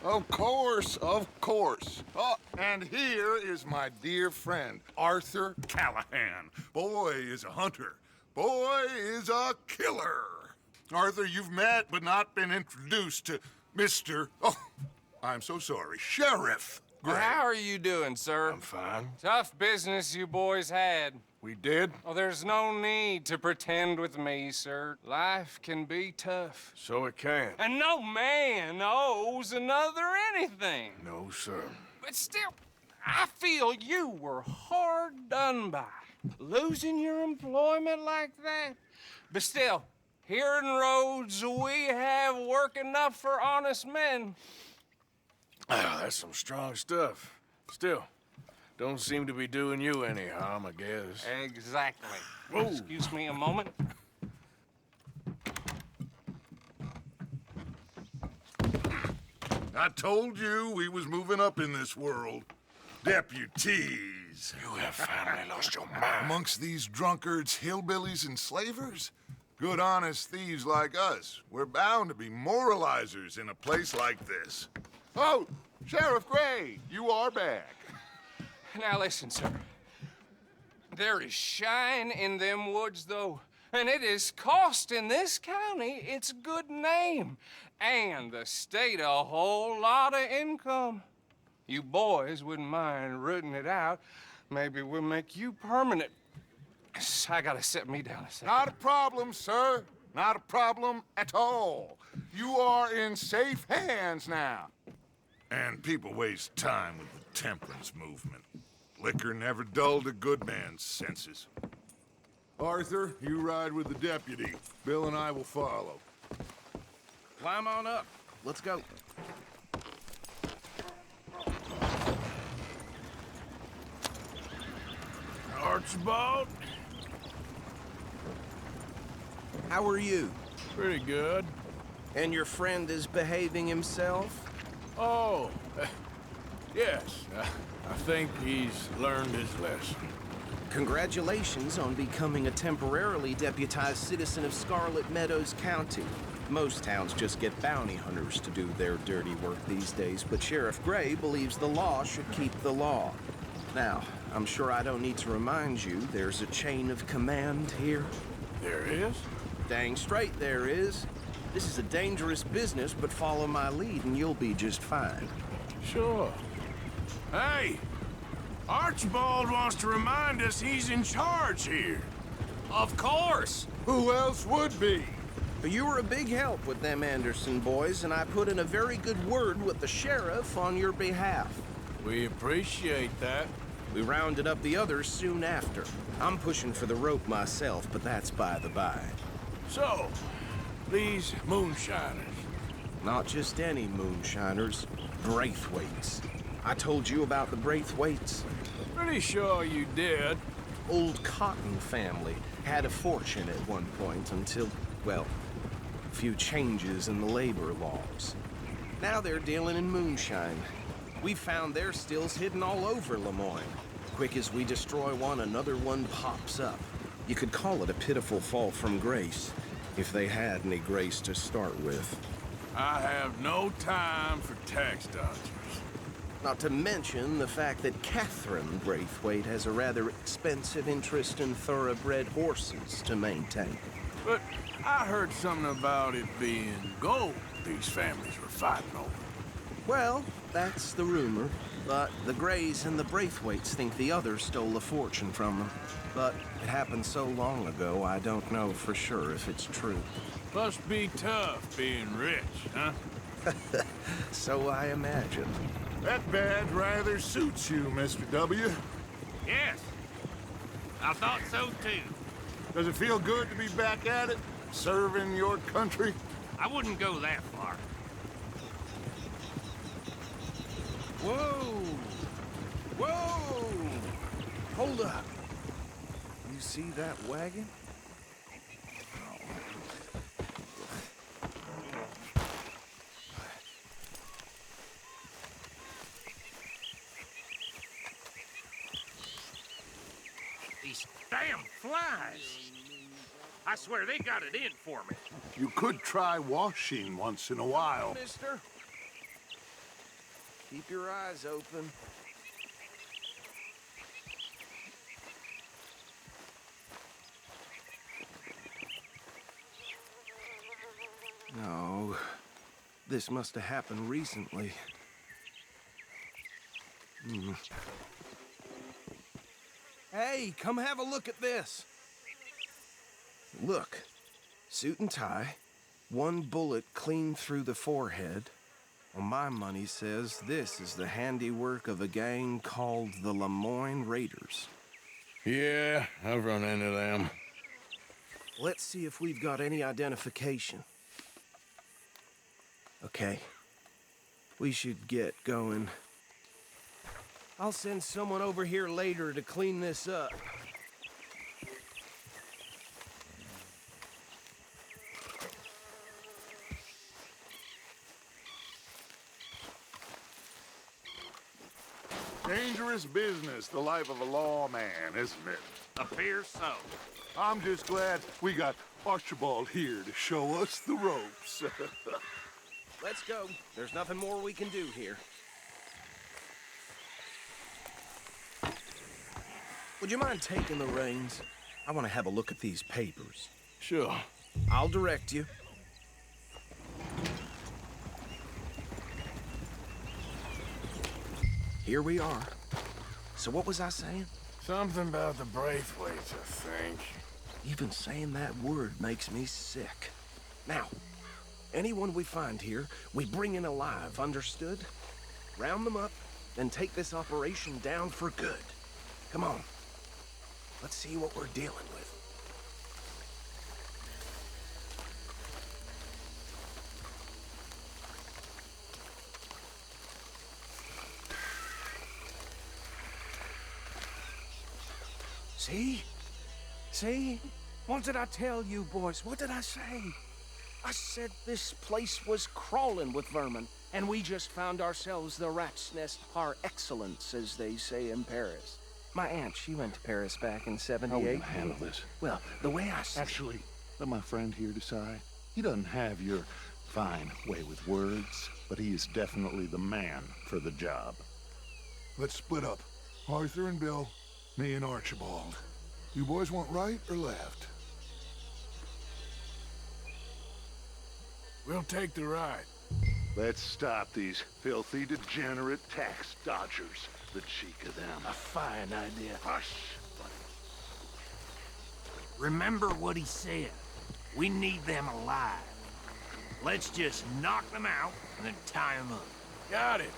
Of course, of course. Oh, and here is my dear friend, Arthur Callahan. Boy is a hunter. Boy is a killer. Arthur, you've met but not been introduced to Mr. Oh, I'm so sorry, Sheriff Gray. How are you doing, sir? I'm fine. Tough business you boys had. We did? Oh, there's no need to pretend with me, sir. Life can be tough. So it can. And no man owes another anything. No, sir. But still, I feel you were hard done by. Losing your employment like that. But still, here in Rhodes, we have work enough for honest men. Ah, that's some strong stuff. Still, don't seem to be doing you any harm, I guess. Exactly. Whoa. Excuse me a moment. I told you we was moving up in this world. Deputies. You have finally lost your mind. Amongst these drunkards, hillbillies, and slavers? Good, honest thieves like us. We're bound to be moralizers in a place like this. Oh, Sheriff Gray, you are back. Now listen, sir. There is shine in them woods, though, and it is costing this county its good name, and the state a whole lot of income. You boys wouldn't mind rooting it out. Maybe we'll make you permanent. I gotta sit me down a second. Not a problem, sir. Not a problem at all. You are in safe hands now. And people waste time with the temperance movement. Liquor never dulled a good man's senses. Arthur, you ride with the deputy. Bill and I will follow. Climb on up. Let's go. Archibald? How are you? Pretty good. And your friend is behaving himself? Oh, yes. I think he's learned his lesson. Congratulations on becoming a temporarily deputized citizen of Scarlet Meadows County. Most towns just get bounty hunters to do their dirty work these days, but Sheriff Gray believes the law should keep the law. Now, I'm sure I don't need to remind you there's a chain of command here. There is? Dang straight there is. This is a dangerous business, but follow my lead and you'll be just fine. Sure. Hey! Archibald wants to remind us he's in charge here. Of course! Who else would be? But you were a big help with them Anderson boys, and I put in a very good word with the sheriff on your behalf. We appreciate that. We rounded up the others soon after. I'm pushing for the rope myself, but that's by the by. So, these moonshiners. Not just any moonshiners, Braithwaites. I told you about the Braithwaites. Pretty sure you did. Old Cotton family had a fortune at one point until, well, a few changes in the labor laws. Now they're dealing in moonshine. We found their stills hidden all over Lemoyne. Quick as we destroy one, another one pops up. You could call it a pitiful fall from grace, if they had any grace to start with. I have no time for tax dodgers. Not to mention the fact that Catherine Braithwaite has a rather expensive interest in thoroughbred horses to maintain. But I heard something about it being gold these families were fighting over. Well, that's the rumor. But the Grays and the Braithwaites think the others stole a fortune from them. But it happened so long ago, I don't know for sure if it's true. Must be tough being rich, huh? So I imagine. That badge rather suits you, Mr. W. Yes. I thought so, too. Does it feel good to be back at it? Serving your country? I wouldn't go that far. Whoa! Whoa! Hold up. You see that wagon? These damn flies. I swear they got it in for me. You could try washing once in a while. Mister? Keep your eyes open. No, this must have happened recently. Hey, come have a look at this. Look, suit and tie, one bullet clean through the forehead. Well, my money says this is the handiwork of a gang called the Lemoyne Raiders. Yeah, I've run into them. Let's see if we've got any identification. Okay, we should get going. I'll send someone over here later to clean this up. Dangerous business, the life of a lawman, isn't it? Appears so. I'm just glad we got Archibald here to show us the ropes. Let's go. There's nothing more we can do here. Would you mind taking the reins? I want to have a look at these papers. Sure. I'll direct you. Here we are. So what was I saying? Something about the Braithwaites, I think. Even saying that word makes me sick. Now, anyone we find here, we bring in alive, understood? Round them up, and take this operation down for good. Come on. Let's see what we're dealing with. See? See? What did I tell you, boys? What did I say? I said this place was crawling with vermin, and we just found ourselves the rat's nest par excellence, as they say in Paris. My aunt, she went to Paris back in How are we '78. gonna handle this? Well, the way I see Actually, let my friend here decide. He doesn't have your fine way with words, but he is definitely the man for the job. Let's split up. Arthur and Bill, me and Archibald. You boys want right or left? We'll take the ride. Let's stop these filthy, degenerate tax dodgers. The cheek of them. A fine idea. Hush! Remember what he said. We need them alive. Let's just knock them out and then tie them up. Got it,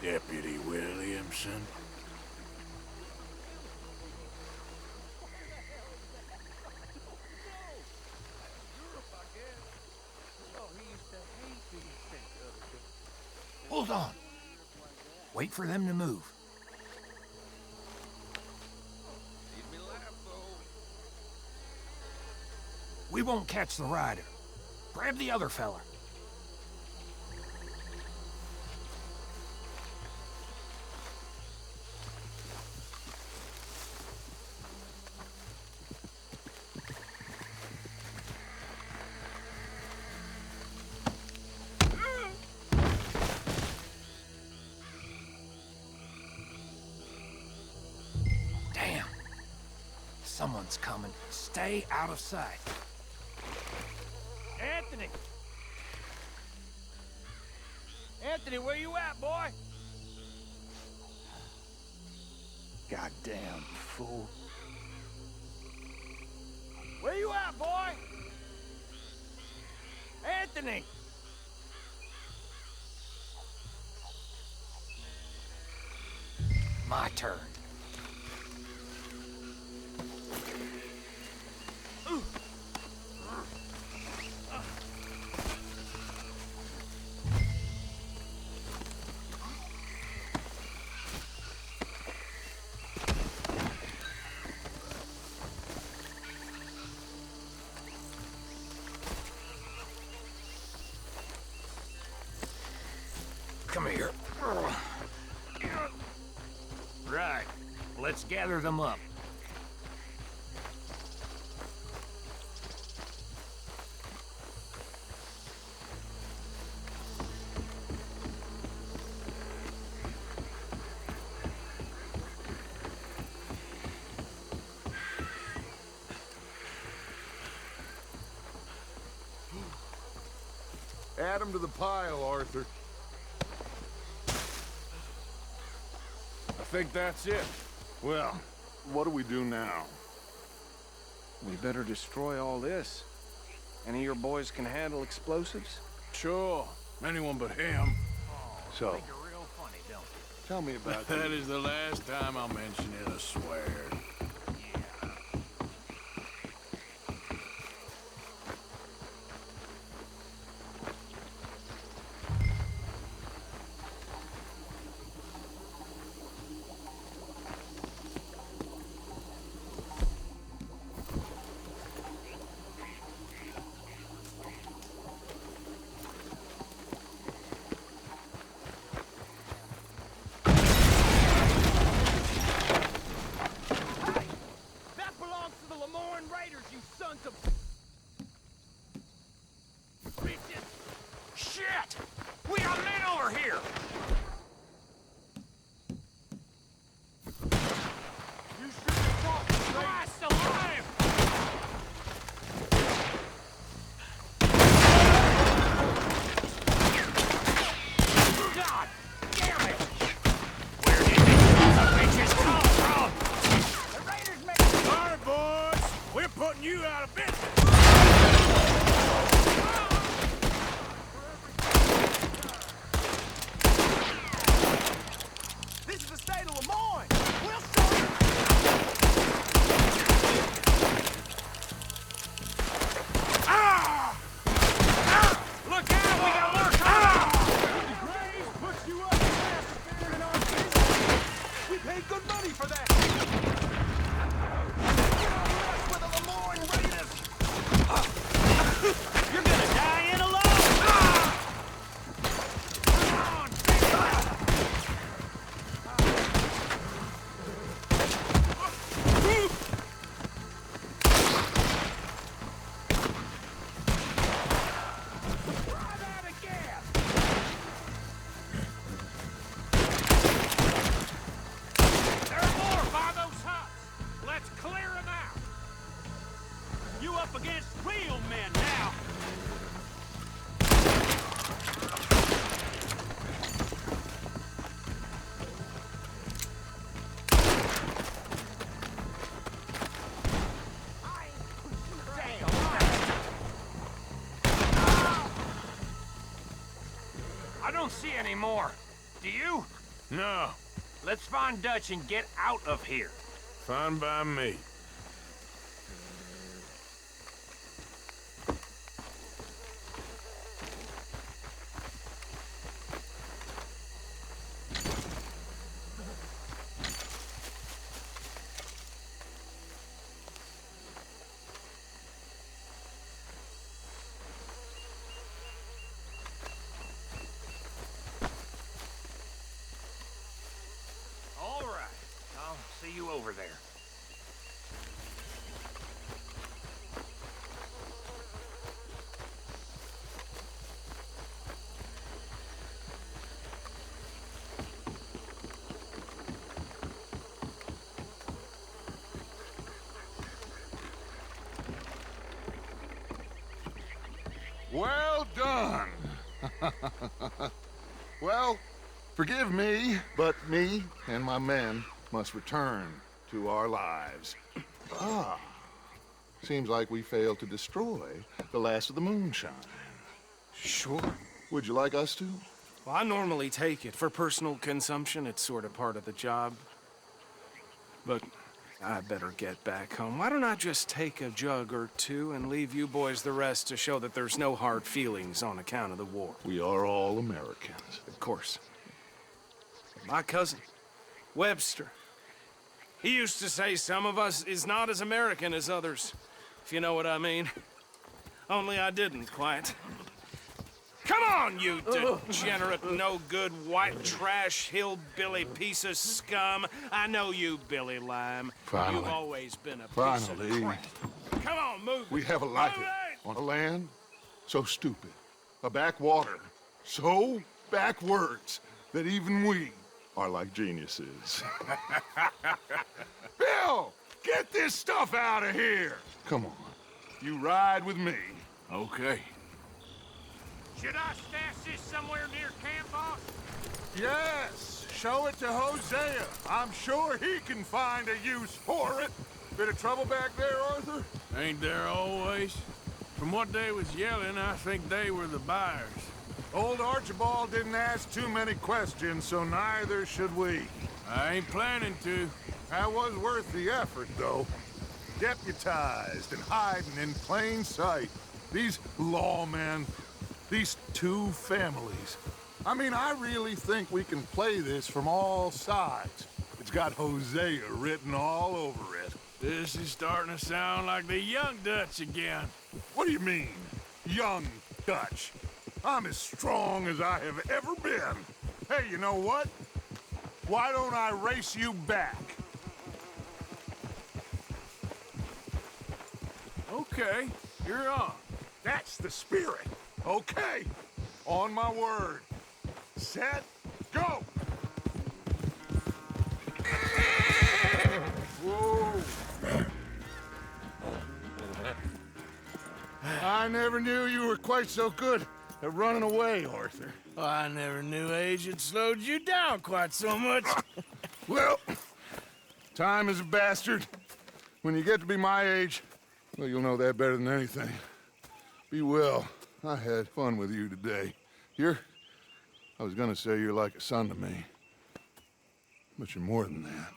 Deputy Williamson. Hold on. Wait for them to move. We won't catch the rider. Grab the other fella. Damn. Someone's coming. Stay out of sight. Anthony! Anthony, where you at, boy? Goddamn fool. Where you at, boy? Anthony! My turn. Come here. Right. Let's gather them up. Add them to the pile, Arthur. I think that's it. Well, what do we do now? We better destroy all this. Any of your boys can handle explosives? Sure. Anyone but him. So, Think you're real funny, don't you? tell me about That is the last time I'll mention it, I swear. That belongs to the Lemoyne Raiders, you sons of... bitches! Shit! We got men over here! You should be talking, Christ alive! God damn it! Where did these bitches come from? The Raiders make... All right, boys. We're putting you out of business. This is the state of Lemoyne! We'll show you! Ah! Ah! Look out! We got more coming! Graves puts you up and ass in our business. We paid good money for that. With the Lemoyne Raiders! You're gonna die in alone! Come on! Run out of gas! There are more by those huts! Let's clear them out! You up against real men now! I don't see any more. Do you? No, Let's find Dutch and get out of here. fine by me. All right. I'll see you over there. Well done. Well, forgive me, but me and my men must return to our lives. Ah, seems like we failed to destroy the last of the moonshine. Sure. Would you like us to? Well, I normally take it. For personal consumption, it's sort of part of the job. But I better get back home. Why don't I just take a jug or two and leave you boys the rest to show that there's no hard feelings on account of the war? We are all Americans. Of course. My cousin, Webster, he used to say some of us is not as American as others, if you know what I mean. Only I didn't quite. Come on, you degenerate, no-good, white trash, hillbilly piece of scum. I know you, Billy Lime. Finally. You've always been a piece Finally. of crap. Come on, move We it. have a life Move it. on a land so stupid, a backwater so backwards that even we are like geniuses. Bill, get this stuff out of here. Come on. You ride with me. Okay. Should I stash this somewhere near camp, boss? Yes, show it to Hosea. I'm sure he can find a use for it. Bit of trouble back there, Arthur? Ain't there always? From what they was yelling, I think they were the buyers. Old Archibald didn't ask too many questions, so neither should we. I ain't planning to. That was worth the effort, though. Deputized and hiding in plain sight. These lawmen, these two families. I mean, I really think we can play this from all sides. It's got Hosea written all over it. This is starting to sound like the Young Dutch again. What do you mean, young Dutch? I'm as strong as I have ever been. Hey, you know what? Why don't I race you back? Okay, you're on. That's the spirit. Okay, on my word. Set, go! Whoa! I never knew you were quite so good at running away, Arthur. Oh, I never knew age had slowed you down quite so much. Well, time is a bastard. When you get to be my age, well, you'll know that better than anything. Be well. I had fun with you today. I was gonna say you're like a son to me. But you're more than that.